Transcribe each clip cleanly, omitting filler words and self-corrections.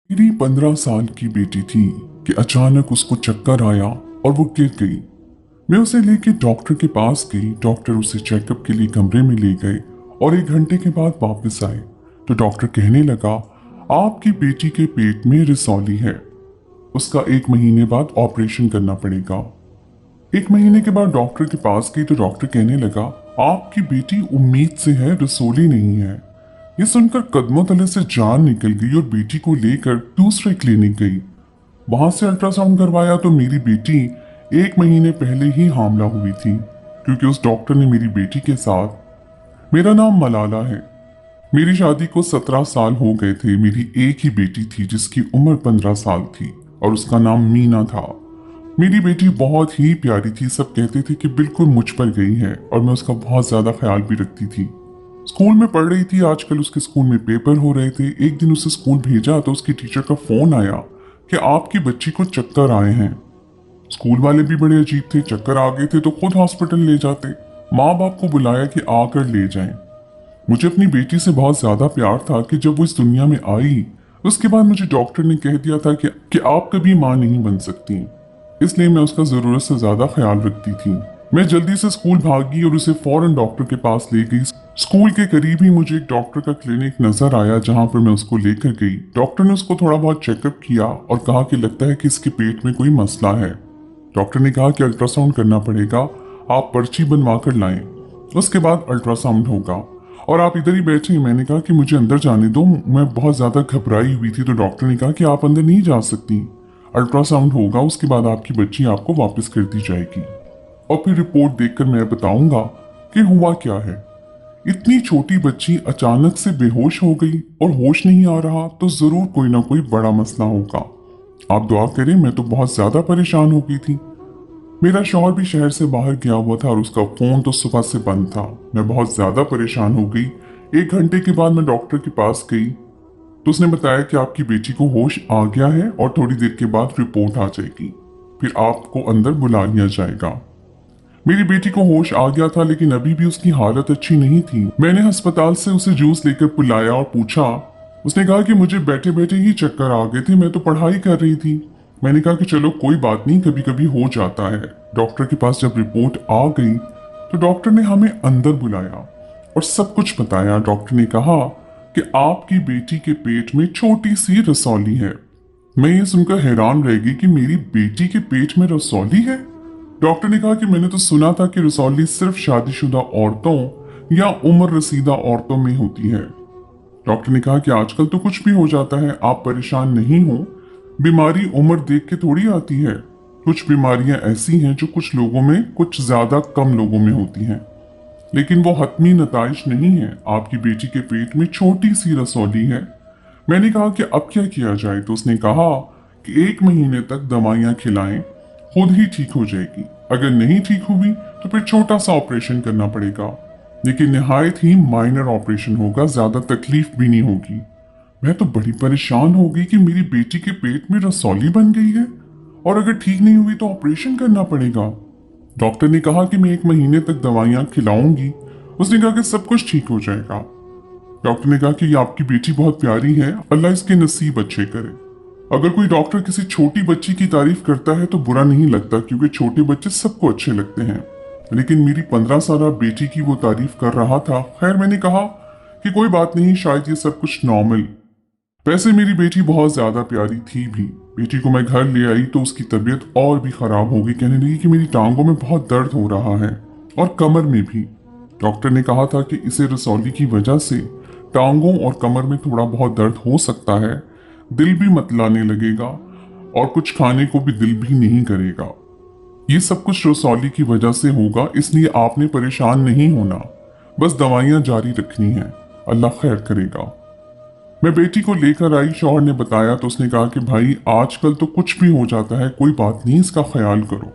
मेरी 15 साल की बेटी थी कि अचानक उसको चक्कर आया और वो गिर गई। मैं उसे लेके डॉक्टर के पास गई। डॉक्टर उसे चेकअप के लिए कमरे में ले गए और 1 घंटे के बाद वापस आए तो डॉक्टर कहने लगा, आपकी बेटी के पेट में रिसौली है, उसका 1 महीने बाद ऑपरेशन करना पड़ेगा। 1 महीने के बाद डॉक्टर के पास गई तो डॉक्टर कहने लगा, आपकी बेटी उम्मीद से है, रसोली नहीं है। ये सुनकर कदमों तले से जान निकल गई और बेटी को लेकर दूसरे क्लिनिक गई। वहां से अल्ट्रासाउंड करवाया तो मेरी बेटी 1 महीने पहले ही हामला हुई थी, क्योंकि उस डॉक्टर ने मेरी बेटी के साथ। मेरा नाम मलाला है। मेरी शादी को 17 साल हो गए थे। मेरी एक ही बेटी थी जिसकी उम्र 15 साल थी और उसका नाम मीना था। मेरी बेटी बहुत ही प्यारी थी। सब कहते थे कि बिल्कुल मुझ पर गई है और मैं उसका बहुत ज्यादा ख्याल भी रखती थी। स्कूल में पढ़ रही थी। आजकल उसके स्कूल में पेपर हो रहे थे। एक दिन उसे स्कूल भेजा तो उसकी टीचर का फोन आया कि आपकी बच्ची को चक्कर आए हैं। स्कूल वाले भी बड़े अजीब थे। चक्कर आ गए थे तो खुद हॉस्पिटल ले जाते। माँ बाप को बुलाया कि आकर ले जाएं। मुझे अपनी बेटी से बहुत ज्यादा प्यार था कि जब वो इस दुनिया में आई उसके बाद मुझे डॉक्टर ने कह दिया था कि आप कभी माँ नहीं बन सकती। इसलिए मैं उसका जरूरत से ज्यादा ख्याल रखती थी। मैं जल्दी से स्कूल भागी और उसे फौरन डॉक्टर के पास ले गई। स्कूल के करीब ही मुझे एक डॉक्टर का क्लिनिक नजर आया जहां पर मैं उसको लेकर गई। डॉक्टर ने उसको थोड़ा बहुत चेकअप किया और कहा कि लगता है कि इसके पेट में कोई मसला है। डॉक्टर ने कहा कि अल्ट्रासाउंड करना पड़ेगा, आप पर्ची बनवा कर लाएं, उसके बाद अल्ट्रासाउंड होगा और आप इधर ही बैठे। मैंने कहा कि मुझे अंदर जाने दो, मैं बहुत ज्यादा घबराई हुई थी। तो डॉक्टर ने कहा कि आप अंदर नहीं जा सकती, अल्ट्रासाउंड होगा, उसके बाद आपकी बच्ची आपको वापस कर दी जाएगी और फिर रिपोर्ट देखकर मैं बताऊंगा कि हुआ क्या है। इतनी छोटी बच्ची अचानक से बेहोश हो गई और होश नहीं आ रहा तो जरूर कोई ना कोई बड़ा मसला होगा। आप दुआ करें। मैं तो बहुत ज्यादा परेशान हो गई थी। मेरा शौहर भी शहर से बाहर गया हुआ था और उसका फोन तो सुबह से बंद था। मैं बहुत ज्यादा परेशान हो गई। 1 घंटे के बाद मैं डॉक्टर के पास गई तो उसने बताया कि आपकी बेटी को होश आ गया है और थोड़ी देर के बाद रिपोर्ट आ जाएगी, फिर आपको अंदर बुला लिया जाएगा। मेरी बेटी को होश आ गया था लेकिन अभी भी उसकी हालत अच्छी नहीं थी। मैंने अस्पताल से उसे जूस लेकर पिलाया और पूछा। उसने कहा कि मुझे बैठे बैठे ही चक्कर आ गए थे, मैं तो पढ़ाई कर रही थी। मैंने कहा कि चलो कोई बात नहीं, कभी कभी हो जाता है। डॉक्टर के पास जब रिपोर्ट आ गई तो डॉक्टर ने हमें अंदर बुलाया और सब कुछ बताया। डॉक्टर ने कहा कि आपकी बेटी के पेट में छोटी सी रसौली है। मैं ये सुनकर हैरान रह गई कि मेरी बेटी के पेट में रसौली है। डॉक्टर ने कहा कि मैंने तो सुना था कि रसौली सिर्फ शादीशुदा औरतों या उम्र रसीदा औरतों में होती है। डॉक्टर ने कहा कि आजकल तो कुछ भी हो जाता है, आप परेशान नहीं हो। बीमारी उम्र देख के थोड़ी आती है। कुछ बीमारियां ऐसी हैं जो कुछ लोगों में, कुछ ज्यादा कम लोगों में होती हैं, लेकिन वो हतमी नताइज नहीं है। आपकी बेटी के पेट में छोटी सी रसौली है। मैंने कहा कि अब क्या किया जाए तो उसने कहा कि 1 महीने तक दवाइयां खिलाएं, खुद ही ठीक हो जाएगी। अगर नहीं ठीक हुई तो फिर छोटा सा ऑपरेशन करना पड़ेगा, लेकिन निहायत ही माइनर ऑपरेशन होगा, ज्यादा तकलीफ भी नहीं होगी। मैं तो बड़ी परेशान हो गई कि मेरी बेटी के पेट में रसौली बन गई है और अगर ठीक नहीं हुई तो ऑपरेशन करना पड़ेगा। डॉक्टर ने कहा कि मैं 1 महीने तक दवाइयां खिलाऊंगी। उसने कहा कि सब कुछ ठीक हो जाएगा। डॉक्टर ने कहा कि ये आपकी बेटी बहुत प्यारी है, अल्लाह इसके नसीब अच्छे करे। अगर कोई डॉक्टर किसी छोटी बच्ची की तारीफ करता है तो बुरा नहीं लगता, क्योंकि छोटे बच्चे सबको अच्छे लगते हैं। लेकिन मेरी 15 साल बेटी की वो तारीफ कर रहा था। खैर, मैंने कहा कि कोई बात नहीं, शायद ये सब कुछ नॉर्मल। वैसे मेरी बेटी बहुत ज्यादा प्यारी थी भी। बेटी को मैं घर ले आई तो उसकी तबीयत और भी खराब हो गई। कहने लगी कि मेरी टांगों में बहुत दर्द हो रहा है और कमर में भी। डॉक्टर ने कहा था कि इसे रसौली की वजह से टांगों और कमर में थोड़ा बहुत दर्द हो सकता है, दिल भी मतलाने लगेगा और कुछ खाने को भी दिल भी नहीं करेगा। ये सब कुछ रसौली की वजह से होगा, इसलिए आपने परेशान नहीं होना, बस दवाइयां जारी रखनी है, अल्लाह खैर करेगा। मैं बेटी को लेकर आई। शौहर ने बताया तो उसने कहा कि भाई आजकल तो कुछ भी हो जाता है, कोई बात नहीं, इसका ख्याल करो।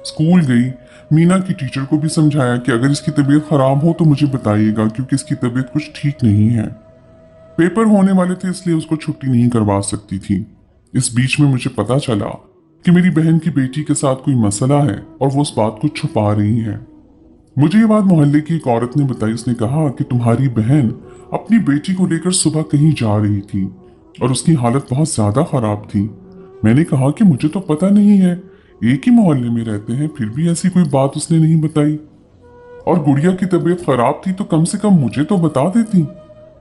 स्कूल गई। मीना की टीचर को भी समझाया कि अगर इसकी तबीयत खराब हो तो मुझे बताइएगा, क्योंकि इसकी तबीयत कुछ ठीक नहीं है। पेपर होने वाले थे इसलिए उसको छुट्टी नहीं करवा सकती थी। इस बीच में मुझे पता चला कि मेरी बहन की बेटी के साथ कोई मसला है और वो उस बात को छुपा रही है। मुझे ये बात मोहल्ले की एक औरत ने बताई। उसने कहा कि तुम्हारी बहन अपनी बेटी को लेकर सुबह कहीं जा रही थी और उसकी हालत बहुत ज्यादा खराब थी। मैंने कहा कि मुझे तो पता नहीं है, एक ही मोहल्ले में रहते हैं, फिर भी ऐसी कोई बात उसने नहीं बताई। और गुड़िया की तबीयत खराब थी तो कम से कम मुझे तो बता देती।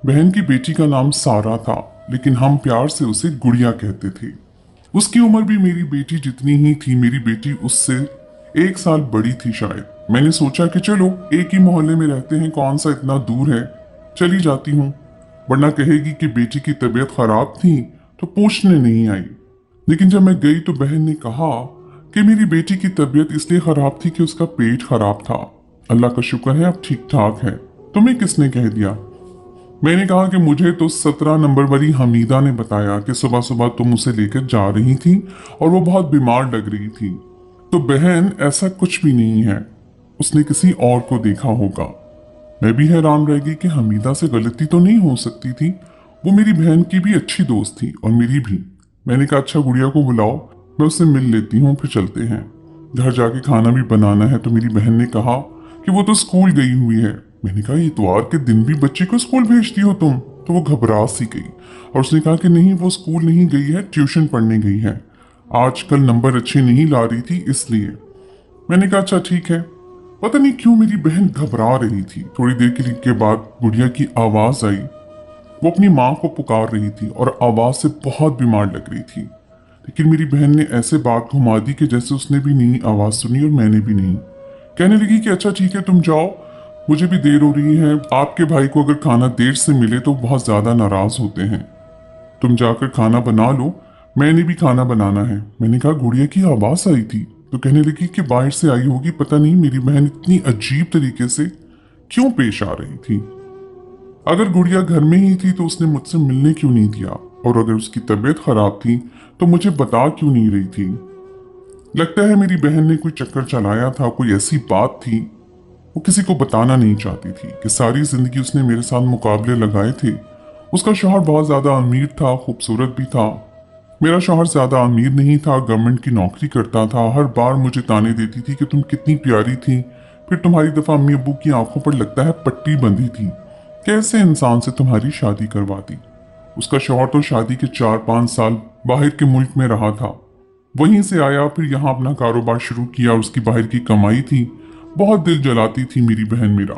बहन की बेटी का नाम सारा था, लेकिन हम प्यार से उसे गुड़िया कहते थे। उसकी उम्र भी मेरी बेटी जितनी ही थी। मेरी बेटी उससे 1 साल बड़ी थी शायद। मैंने सोचा कि चलो एक ही मोहल्ले में रहते हैं, कौन सा इतना दूर है, चली जाती हूँ, वरना कहेगी कि बेटी की तबीयत खराब थी तो पूछने नहीं आई। लेकिन जब मैं गई तो बहन ने कहा कि मेरी बेटी की तबीयत इसलिए खराब थी कि उसका पेट खराब था। अल्लाह का शुक्र है अब ठीक ठाक है। तुम्हें किसने कह दिया? मैंने कहा कि मुझे तो 17 नंबर वाली हमीदा ने बताया कि सुबह सुबह तुम उसे लेकर जा रही थी और वो बहुत बीमार लग रही थी। तो बहन ऐसा कुछ भी नहीं है, उसने किसी और को देखा होगा। मैं भी हैरान रह गई कि हमीदा से गलती तो नहीं हो सकती थी, वो मेरी बहन की भी अच्छी दोस्त थी और मेरी भी। मैंने कहा अच्छा गुड़िया को बुलाओ, मैं उससे मिल लेती हूँ, फिर चलते हैं। घर जाके खाना भी बनाना है। तो मेरी बहन ने कहा कि वो तो स्कूल गई हुई है। मैंने कहा इतवार के दिन भी बच्चे को स्कूल भेजती हो तुम? तो वो घबरा सी गई और उसने कहा कि नहीं, वो स्कूल नहीं गई है, ट्यूशन पढ़ने गई है, आजकल नंबर अच्छे नहीं ला रही थी इसलिए। मैंने कहा अच्छा ठीक है। पता नहीं क्यों मेरी बहन घबरा रही थी। थोड़ी देर के बाद गुड़िया की आवाज आई। वो अपनी माँ को पुकार रही थी और आवाज से बहुत बीमार लग रही थी। लेकिन मेरी बहन ने ऐसे बात घुमा दी कि जैसे उसने भी नहीं आवाज सुनी और मैंने भी नहीं। कहने लगी कि अच्छा ठीक है तुम जाओ, मुझे भी देर हो रही है, आपके भाई को अगर खाना देर से मिले तो बहुत ज्यादा नाराज होते हैं, तुम जाकर खाना बना लो, मैंने भी खाना बनाना है। मैंने कहा गुड़िया की आवाज आई थी। तो कहने लगी कि बाहर से आई होगी, पता नहीं मेरी बहन इतनी अजीब तरीके से क्यों पेश आ रही थी। अगर गुड़िया घर में ही थी तो उसने मुझसे मिलने क्यों नहीं दिया, और अगर उसकी तबीयत खराब थी तो मुझे बता क्यों नहीं रही थी। लगता है मेरी बहन ने कोई चक्कर चलाया था, कोई ऐसी बात थी वो किसी को बताना नहीं चाहती थी कि सारी जिंदगी उसने मेरे साथ मुकाबले लगाए थे। उसका शौहर बहुत ज्यादा अमीर था, खूबसूरत भी था। मेरा शौहर ज्यादा अमीर नहीं था, गवर्नमेंट की नौकरी करता था। हर बार मुझे ताने देती थी कि तुम कितनी प्यारी थी, फिर तुम्हारी दफा अम्मी अब्बू की आंखों पर लगता है पट्टी बंधी थी, कैसे इंसान से तुम्हारी शादी करवा दी। उसका शौहर तो शादी के 4-5 साल बाहर के मुल्क में रहा था, वहीं से आया फिर यहाँ अपना कारोबार शुरू किया। उसकी बाहर की कमाई थी। बहुत दिल जलाती थी मेरी बहन मेरा।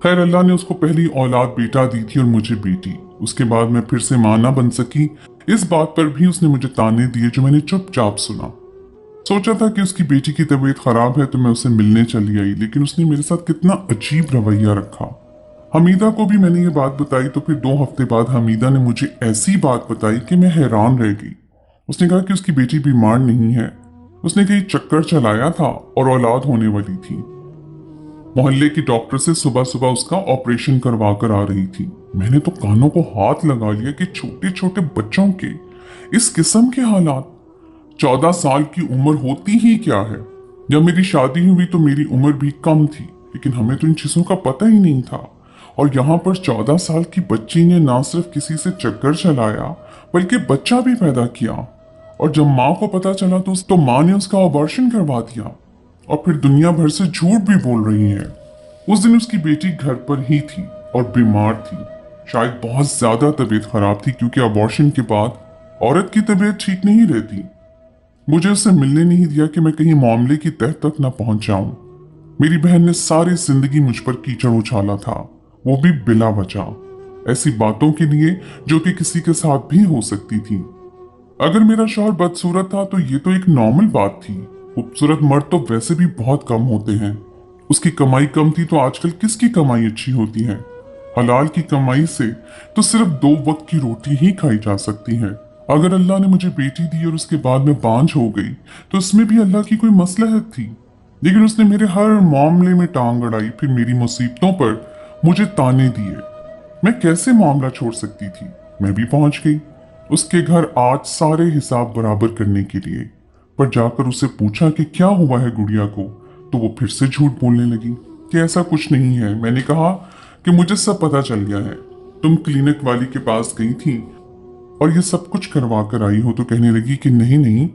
खैर अल्लाह ने उसको पहली औलाद बेटा दी थी और मुझे बेटी। उसके बाद मैं फिर से मां ना बन सकी, इस बात पर भी उसने मुझे ताने दिए जो मैंने चुपचाप सुना। सोचा था कि उसकी बेटी की तबीयत खराब है तो मैं उसे मिलने चली आई, लेकिन उसने मेरे साथ कितना अजीब रवैया रखा। हमीदा को भी मैंने ये बात बताई तो फिर 2 हफ्ते बाद हमीदा ने मुझे ऐसी बात बताई कि मैं हैरान रह गई। उसने कहा कि उसकी बेटी बीमार नहीं है, उसने कहीं चक्कर चलाया था और औलाद होने वाली थी। मोहल्ले की डॉक्टर से सुबह सुबह उसका ऑपरेशन करवा कर आ रही थी। मैंने तो कानों को हाथ लगा लिया कि छोटे छोटे बच्चों के इस किस्म के हालात। 14 साल की उम्र होती ही क्या है। जब मेरी शादी हुई तो मेरी उम्र भी कम थी, लेकिन हमें तो इन चीजों का पता ही नहीं था। और यहाँ पर 14 साल की बच्ची ने ना सिर्फ किसी से चक्कर चलाया बल्कि बच्चा भी पैदा किया। और जब माँ को पता चला तो माँ ने उसका अबॉर्शन करवा दिया और फिर दुनिया भर से झूठ भी बोल रही है। उस दिन उसकी बेटी घर पर ही थी और बीमार थी, शायद बहुत ज्यादा तबीयत खराब थी, क्योंकि अबॉर्शन के बाद औरत की तबीयत ठीक नहीं रहती। मुझे उससे मिलने नहीं दिया कि मैं कहीं मामले की तह तक न पहुंच जाऊं। मेरी बहन ने सारी जिंदगी मुझ पर कीचड़ उछाला था, वो भी बिला वजह, ऐसी बातों के लिए जो कि किसी के साथ भी हो सकती थी। अगर मेरा शौहर बदसूरत था तो ये तो एक नॉर्मल बात थी। खूबसूरत मर्द तो वैसे भी बहुत कम होते हैं। उसकी कमाई कम थी तो आजकल किसकी कमाई अच्छी होती है? हलाल की कमाई से तो सिर्फ 2 वक्त की रोटी ही खाई जा सकती है। अगर अल्लाह ने मुझे बेटी दी और उसके बाद मैं बांझ हो गई तो इसमें भी अल्लाह की कोई मसलहत थी। लेकिन उसने मेरे हर मामले में टांग अड़ाई, फिर मेरी मुसीबतों पर मुझे ताने दिए। मैं कैसे मामला छोड़ सकती थी? मैं भी पहुंच गई उसके घर आज सारे हिसाब बराबर करने के लिए। पर जाकर उसे पूछा कि क्या हुआ है गुड़िया को, तो वो फिर से झूठ बोलने लगी कि ऐसा कुछ नहीं है। मैंने कहा कि मुझे सब पता चल गया है, तुम क्लिनिक वाली के पास गई थी और ये सब कुछ करवा कर आई हो। तो कहने लगी कि नहीं नहीं,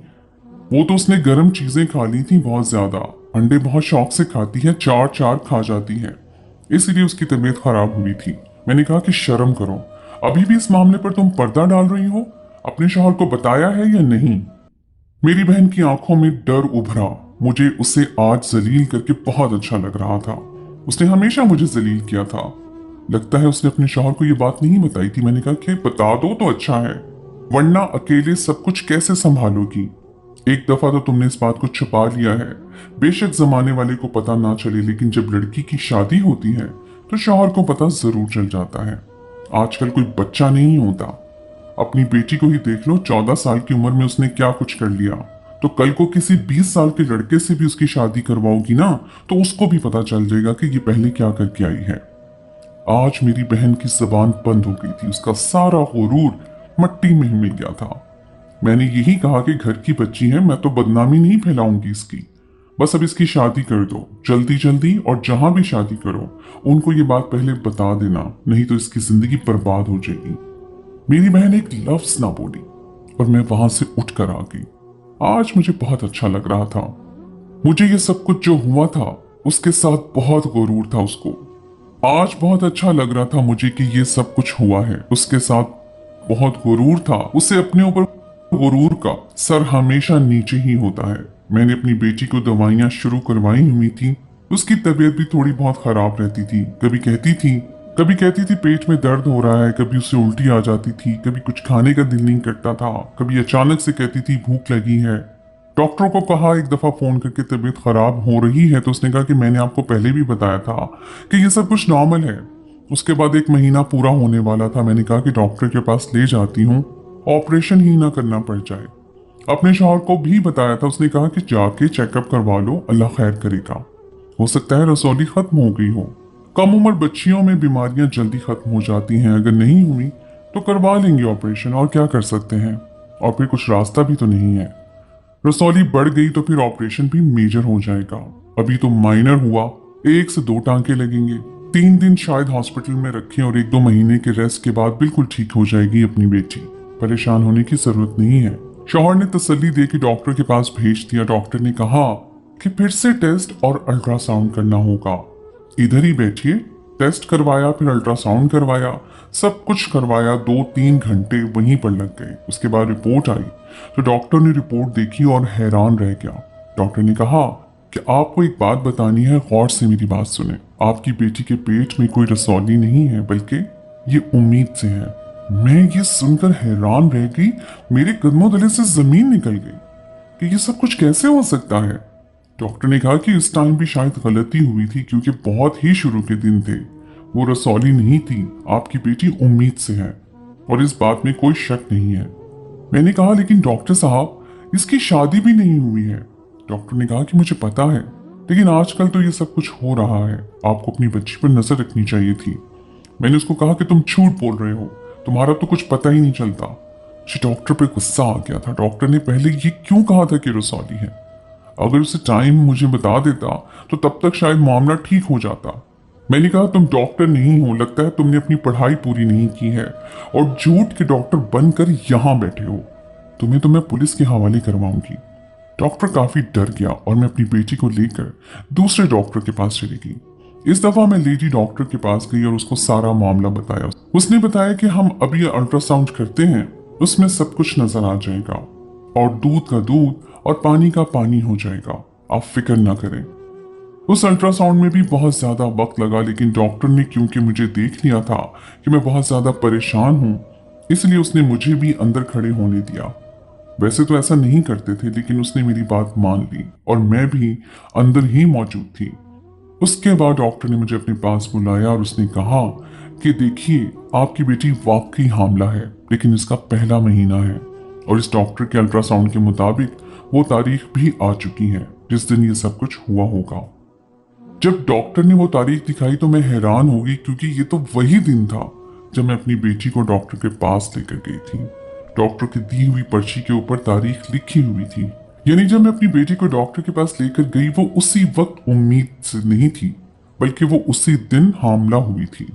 वो तो उसने गर्म चीजें खा ली थी बहुत ज्यादा, अंडे बहुत शौक से खाती है, 4-4 खा जाती है, इसीलिए उसकी तबीयत खराब हुई थी। मैंने कहा कि शर्म करो, अभी भी इस मामले पर तुम पर्दा डाल रही हो? अपने शौहर को बताया है या नहीं? मेरी बहन की आंखों में डर उभरा। मुझे उसे आज जलील करके बहुत अच्छा लग रहा था। उसने हमेशा मुझे जलील किया था। लगता है उसने अपने शौहर को यह बात नहीं बताई थी। मैंने कहा कि बता दो तो अच्छा है, वरना अकेले सब कुछ कैसे संभालोगी? एक दफा तो तुमने इस बात को छुपा लिया है। बेशक जमाने वाले को पता ना चले, लेकिन जब लड़की की शादी होती है तो शौहर को पता जरूर चल जाता है। आजकल कोई बच्चा नहीं होता। अपनी बेटी को ही देख लो, 14 साल की उम्र में उसने क्या कुछ कर लिया। तो कल को किसी 20 साल के लड़के से भी उसकी शादी करवाओगी ना, तो उसको भी पता चल जाएगा कि ये पहले क्या करके आई है। आज मेरी बहन की जबान बंद हो गई थी। उसका सारा गुरूर मट्टी में ही मिल गया था। मैंने यही कहा कि घर की बच्ची है, मैं तो बदनामी नहीं फैलाऊंगी इसकी। बस अब इसकी शादी कर दो जल्दी जल्दी, और जहां भी शादी करो उनको ये बात पहले बता देना, नहीं तो इसकी जिंदगी बर्बाद हो जाएगी। मेरी बहन एक लफ्ज ना बोली और मैं वहां से उठकर आ गई। आज मुझे बहुत अच्छा लग रहा था। मुझे ये सब कुछ जो हुआ था उसके साथ बहुत गुरूर था उसको। आज बहुत अच्छा लग रहा था मुझे कि ये सब कुछ हुआ है, उसके साथ बहुत गुरूर था। उसे अपने ऊपर गुरूर का सर हमेशा नीचे ही होता है। मैंने अपनी बेटी को दवाइयां शुरू करवाई हुई थी। उसकी तबीयत भी थोड़ी बहुत खराब रहती थी। कभी कहती थी पेट में दर्द हो रहा है, कभी उसे उल्टी आ जाती थी, कभी कुछ खाने का दिल नहीं करता था, कभी अचानक से कहती थी भूख लगी है। डॉक्टरों को कहा एक दफा फोन करके तबीयत खराब हो रही है, तो उसने कहा कि मैंने आपको पहले भी बताया था कि ये सब कुछ नॉर्मल है। उसके बाद 1 महीना पूरा होने वाला था। मैंने कहा कि डॉक्टर के पास ले जाती हूँ, ऑपरेशन ही ना करना पड़ जाए। अपने शौहर को भी बताया था। उसने कहा कि जाके चेकअप करवा लो, अल्लाह खैर करेगा। हो सकता है रसौली खत्म हो गई हो। कम उम्र बच्चियों में बीमारियां जल्दी खत्म हो जाती हैं। अगर नहीं हुई तो करवा लेंगे ऑपरेशन, और क्या कर सकते हैं। और फिर कुछ रास्ता भी तो नहीं है। रसौली बढ़ गई तो फिर ऑपरेशन भी मेजर हो जाएगा। अभी तो माइनर हुआ, 1 से 2 टांके लगेंगे। 3 दिन शायद हॉस्पिटल में रखें और 1-2 महीने के रेस्ट के बाद बिल्कुल ठीक हो जाएगी अपनी बेटी। परेशान होने की जरूरत नहीं है। शौहर ने तसल्ली दे के डॉक्टर के पास भेज दिया। डॉक्टर ने कहा कि फिर से टेस्ट और अल्ट्रासाउंड करना होगा। इधर ही बैठिए। टेस्ट करवाया, फिर अल्ट्रासाउंड करवाया, सब कुछ करवाया। 2-3 घंटे वहीं पर लग गए। उसके बाद रिपोर्ट आई तो डॉक्टर ने रिपोर्ट देखी और हैरान रह गया। डॉक्टर ने कहा कि आपको एक बात बतानी है, गौर से मेरी बात सुने। आपकी बेटी के पेट में कोई रसौली नहीं है, बल्कि ये उम्मीद से है। मैं ये सुनकर हैरान रह गई। मेरे कदमों तले से जमीन निकल गई कि ये सब कुछ कैसे हो सकता है। डॉक्टर ने कहा कि इस टाइम भी शायद गलती हुई थी, क्योंकि बहुत ही शुरू के दिन थे। वो रसौली नहीं थी, आपकी बेटी उम्मीद से है और इस बात में कोई शक नहीं है। मैंने कहा लेकिन डॉक्टर साहब, इसकी शादी भी नहीं हुई है। डॉक्टर ने कहा कि मुझे पता है, लेकिन आजकल तो ये सब कुछ हो रहा है, आपको अपनी बच्ची पर नजर रखनी चाहिए थी। मैंने उसको कहा कि तुम झूठ बोल रहे हो, तुम्हारा तो कुछ पता ही नहीं चलता। मुझे डॉक्टर पे गुस्सा आ गया था। डॉक्टर ने पहले ये क्यों कहा था कि रसौली है? अगर उसे टाइम मुझे बता देता तो तब तक शायद मामला ठीक हो जाता। मैंने कहा तुम डॉक्टर नहीं हो, लगता है तुमने अपनी पढ़ाई पूरी नहीं की है और झूठ के डॉक्टर बनकर यहाँ बैठे हो। तुम्हें तो मैं पुलिस के हवाले करवाऊंगी। डॉक्टर काफी डर गया और मैं अपनी बेटी को लेकर दूसरे डॉक्टर के पास चली गई। इस दफा मैं लेडी डॉक्टर के पास गई और उसको सारा मामला बताया। उसने बताया कि हम अभी अल्ट्रासाउंड करते हैं, उसमें सब कुछ नजर आ जाएगा और दूध का दूध और पानी का पानी हो जाएगा, आप फिक्र ना करें। उस अल्ट्रासाउंड में भी बहुत ज्यादा वक्त लगा, लेकिन डॉक्टर ने क्योंकि मुझे देख लिया था कि मैं बहुत ज्यादा परेशान हूँ, इसलिए उसने मुझे भी अंदर खड़े होने दिया। वैसे तो ऐसा नहीं करते थे, लेकिन उसने मेरी बात मान ली और मैं भी अंदर ही मौजूद थी। उसके बाद डॉक्टर ने मुझे अपने पास बुलाया और उसने कहा कि देखिए, आपकी बेटी वाकई हामला है, लेकिन इसका पहला महीना है और इस डॉक्टर के अल्ट्रासाउंड के मुताबिक वो तारीख भी आ चुकी है जिस दिन ये सब कुछ हुआ होगा। जब डॉक्टर ने वो तारीख दिखाई तो मैं हैरान हो गई, क्योंकि ये तो वही दिन था जब मैं अपनी बेटी को डॉक्टर के पास लेकर गई थी। डॉक्टर की दी हुई पर्ची के ऊपर तारीख लिखी हुई थी। यानी जब मैं अपनी बेटी को डॉक्टर के पास लेकर गई, वो उसी वक्त उम्मीद से नहीं थी, बल्कि वो उसी दिन हामला हुई थी।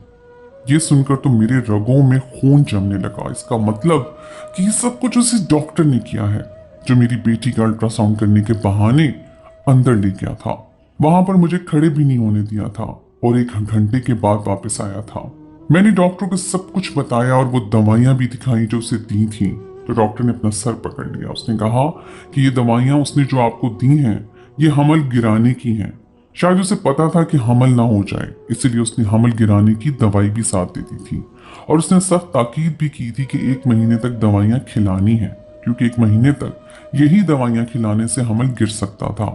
ये सुनकर तो मेरे रगों में खून जमने लगा। इसका मतलब कि ये सब कुछ उसी डॉक्टर ने किया है जो मेरी बेटी का अल्ट्रासाउंड करने के बहाने अंदर ले गया था। वहां पर मुझे खड़े भी नहीं होने दिया था और 1 घंटे के बाद वापस आया था। मैंने डॉक्टर को सब कुछ बताया और वो दवाइयां भी दिखाई जो उसे दी थी। तो डॉक्टर ने अपना सर पकड़ लिया। उसने कहा कि ये दवाइयां उसने जो आपको दी हैं ये हमल गिराने की हैं। शायद उसे पता था कि हमल ना हो जाए, इसीलिए उसने हमल गिराने की दवाई भी साथ दे दी थी। और उसने सख्त ताकीद भी की थी कि 1 महीने तक दवाइयां खिलानी है, क्योंकि 1 महीने तक यही दवाइयां खिलाने से हमल गिर सकता था।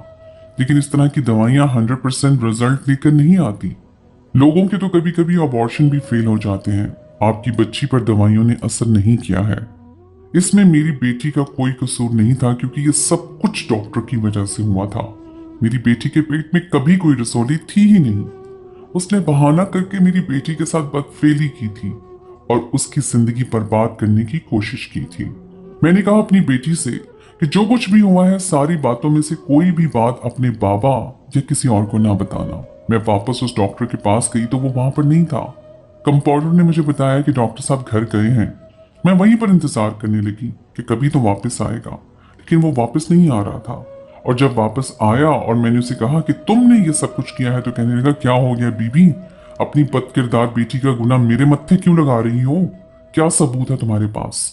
लेकिन इस तरह की दवाइयां 100% रिजल्ट लेकर नहीं आती। लोगों के तो कभी कभी अबॉर्शन भी फेल हो जाते हैं। आपकी बच्ची पर दवाइयों ने असर नहीं किया है। इसमें मेरी बेटी का कोई कसूर नहीं था, क्योंकि ये सब कुछ डॉक्टर की वजह से हुआ था। मेरी बेटी के पेट में कभी कोई रसौली थी ही नहीं। उसने बहाना करके मेरी बेटी के साथ बदफेली की थी और उसकी जिंदगी बर्बाद करने की कोशिश की थी। मैंने कहा अपनी बेटी से कि जो कुछ भी हुआ है सारी बातों में से कोई भी बात अपने बाबा या किसी और को ना बताना। मैं वापस उस डॉक्टर के पास गई तो वो वहां पर नहीं था। कंपाउंडर ने मुझे बताया कि डॉक्टर साहब घर गए हैं। मैं वहीं पर इंतजार करने लगी कि कभी तो वापस आएगा, लेकिन वो वापस नहीं आ रहा था। और जब वापस आया और मैंने उसे कहा कि तुमने ये सब कुछ किया है, तो कहने लगा क्या हो गया बीबी, अपनी बदकिरदार बेटी का गुनाह मेरे मत्थे क्यों लगा रही हो? क्या सबूत है तुम्हारे पास?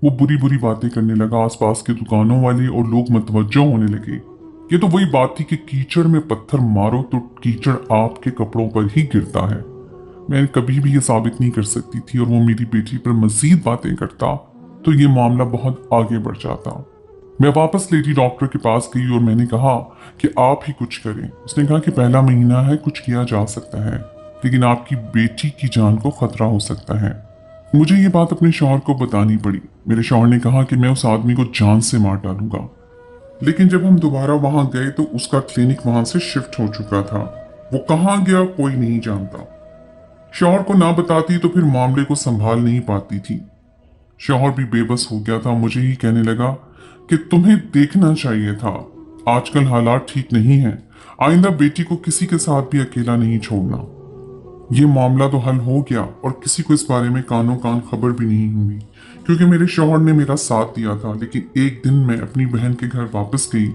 वो बुरी बुरी बातें करने लगा। आसपास के दुकानों वाले और लोग मतवज्जो होने लगे। ये तो वही बात थी कि कीचड़ में पत्थर मारो तो कीचड़ आपके कपड़ों पर ही गिरता है। मैं कभी भी ये साबित नहीं कर सकती थी, और वो मेरी बेटी पर मजीद बातें करता तो ये मामला बहुत आगे बढ़ जाता। मैं वापस लेडी डॉक्टर के पास गई और मैंने कहा कि आप ही कुछ करें। उसने कहा कि पहला महीना है, कुछ किया जा सकता है, लेकिन आपकी बेटी की जान को खतरा हो सकता है। मुझे ये बात अपने शौहर को बतानी पड़ी। मेरे शौहर ने कहा कि मैं उस आदमी को जान से मार डालूंगा। लेकिन जब हम दोबारा वहां गए तो उसका क्लिनिक वहां से शिफ्ट हो चुका था। वो कहाँ गया कोई नहीं जानता। शौहर को ना बताती तो फिर मामले को संभाल नहीं पाती थी। शौहर भी बेबस हो गया था। मुझे ही कहने लगा कि तुम्हें देखना चाहिए था, आजकल हालात ठीक नहीं है, आइंदा बेटी को किसी के साथ भी अकेला नहीं छोड़ना। ये मामला तो हल हो गया और किसी को इस बारे में कानो कान खबर भी नहीं हुई, क्योंकि मेरे शौहर ने मेरा साथ दिया था। लेकिन एक दिन मैं अपनी बहन के घर वापस गई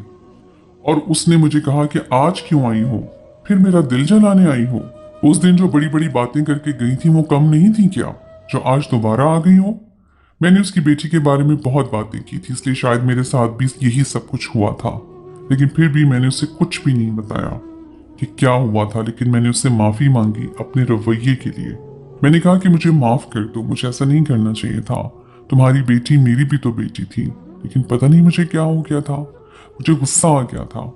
और उसने मुझे कहा कि आज क्यों आई हो, फिर मेरा दिल जलाने आई हो। उस दिन जो बड़ी बड़ी बातें करके गई थी वो कम नहीं थी क्या, जो आज दोबारा आ गई हो? मैंने उसकी बेटी के बारे में बहुत बातें की थी, इसलिए शायद मेरे साथ भी यही सब कुछ हुआ था। लेकिन फिर भी मैंने उसे कुछ भी नहीं बताया कि क्या हुआ था। लेकिन मैंने उससे माफी मांगी अपने रवैये के लिए। मैंने कहा कि मुझे माफ कर दो, मुझे ऐसा नहीं करना चाहिए था। तुम्हारी बेटी मेरी भी तो बेटी थी। लेकिन पता नहीं मुझे क्या हो गया था, मुझे गुस्सा आ गया था।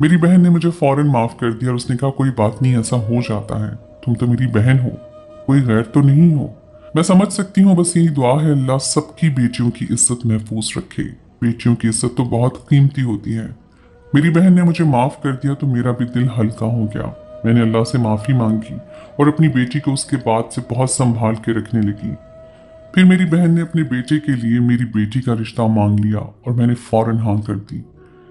मेरी बहन ने मुझे फौरन माफ कर दिया और उसने कहा कोई बात नहीं, ऐसा हो जाता है, तुम तो मेरी बहन हो, कोई गैर तो नहीं हो। मैं समझ सकती हूँ, बस यही दुआ है अल्लाह सबकी बेटियों की इज्जत महफूज रखे। बेटियों की इज्जत तो बहुत कीमती होती है। मेरी बहन ने मुझे माफ कर दिया तो मेरा भी दिल हल्का हो गया। मैंने अल्लाह से माफी मांगी और अपनी बेटी को उसके बाद से बहुत संभाल के रखने लगी। फिर मेरी बहन ने अपने बेटे के लिए मेरी बेटी का रिश्ता मांग लिया और मैंने फौरन हाँ कर दी।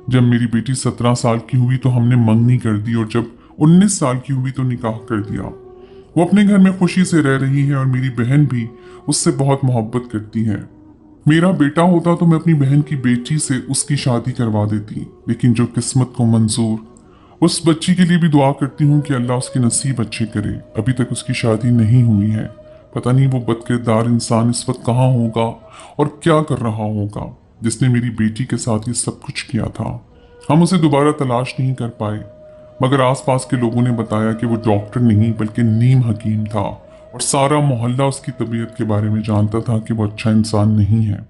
जब मेरी बेटी 17 साल की हुई तो हमने मंगनी कर दी और जब 19 साल की हुई तो निकाह कर दिया। वो अपने घर में खुशी से रह रही है और मेरी बहन भी उससे बहुत मोहब्बत करती है। मेरा बेटा होता तो मैं अपनी बहन की बेटी से उसकी शादी करवा देती, लेकिन जो किस्मत को मंजूर। उस बच्ची के लिए भी दुआ करती हूँ कि अल्लाह उसके नसीब अच्छे करे। अभी तक उसकी शादी नहीं हुई है। पता नहीं वो बदकिरदार इंसान इस वक्त कहाँ होगा और क्या कर रहा होगा जिसने मेरी बेटी के साथ ये सब कुछ किया था। हम उसे दोबारा तलाश नहीं कर पाए, मगर आसपास के लोगों ने बताया कि वो डॉक्टर नहीं बल्कि नीम हकीम था और सारा मोहल्ला उसकी तबीयत के बारे में जानता था कि वो अच्छा इंसान नहीं है।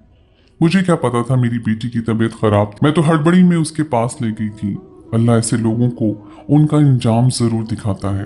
मुझे क्या पता था मेरी बेटी की तबीयत खराब थी। मैं तो हड़बड़ी में उसके पास ले गई थी। अल्लाह ऐसे लोगों को उनका इंजाम जरूर दिखाता है।